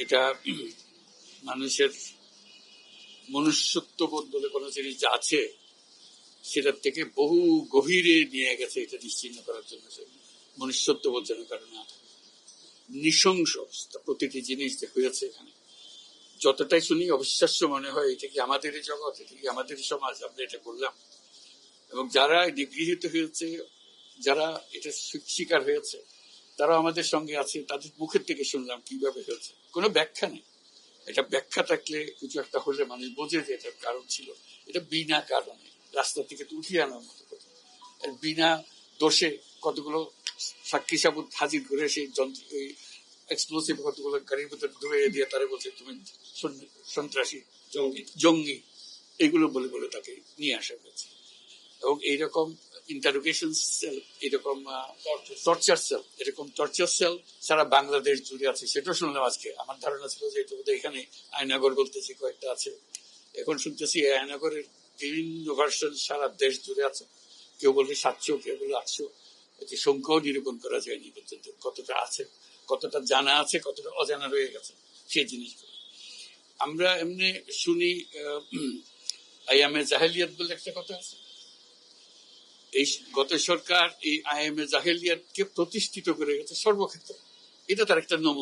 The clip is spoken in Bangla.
এটা মানুষের মনুষ্যত্ববোধ বলে কোনো জিনিস যা আছে সেটার থেকে বহু গভীরে নিয়ে গেছে, এটা নিশ্চিহ্ন করার জন্য। মনুষ্যত্ববোধ যেন কারো না থাকে, নৃশংস অবস্থা প্রতিটি জিনিস যে হয়েছে এখানে। যতটাই শুনি অবিশ্বাস্য মনে হয়, এটা কি আমাদেরই জগৎ, এটা কি আমাদেরই সমাজ, আমরা এটা করলাম। এবং যারা নিগৃহীত হয়েছে, যারা এটা শিকার হয়েছে, তারা আমাদের সঙ্গে আছে, তাদের মুখের থেকে শুনলাম কিভাবে হয়েছে। কোনো ব্যাখ্যা নেই। এটা ব্যাখ্যা থাকলে কিছু একটা হলে মানুষ বোঝে যে এটার কারণ ছিল। এটা বিনা কারণে রাস্তা থেকে উঠিয়ে আনার মতো করে, বিনা দোষে কতগুলো সাক্ষী সাবুত হাজির করে সেই এক্সপ্লোসিভ কতগুলো গাড়ির ভিতরে ধুয়ে দিয়ে তারা বলছে তুমি সন্ত্রাসী, জঙ্গি, এগুলো বলে বলে তাকে নিয়ে আসা হয়েছে। এবং এইরকম ইন্টারোগেশন সেল, এরকম টর্চার সেল, এরকম টর্চার সেল সারা বাংলাদেশ জুড়ে আছে। সেটাও শুনলাম আজকে। আমার ধারণা ছিল যে এটা বোধহয় এখানে আয়নাগর বলতেছি কয়েকটা আছে, এখন শুনতেছি আয়নাগরের বিভিন্ন ভার্সন সারা দেশ জুড়ে আছে। কেউ বলবে 700, কেউ বলবে 800। এটি সংখ্যাও নিরূপণ করা যায়নি পর্যন্ত, কতটা আছে, কতটা জানা আছে, কতটা অজানা রয়ে গেছে সেই জিনিসগুলো। আমরা এমনি শুনি আইয়ামে জাহেলিয়াত বলে একটা কথা আছে। এই গত সরকার এই আইএমএ জাহেলিয়াতকে প্রতিষ্ঠিত করে গেছে সর্বক্ষেত্রে। এটা তার একটা নমুনা।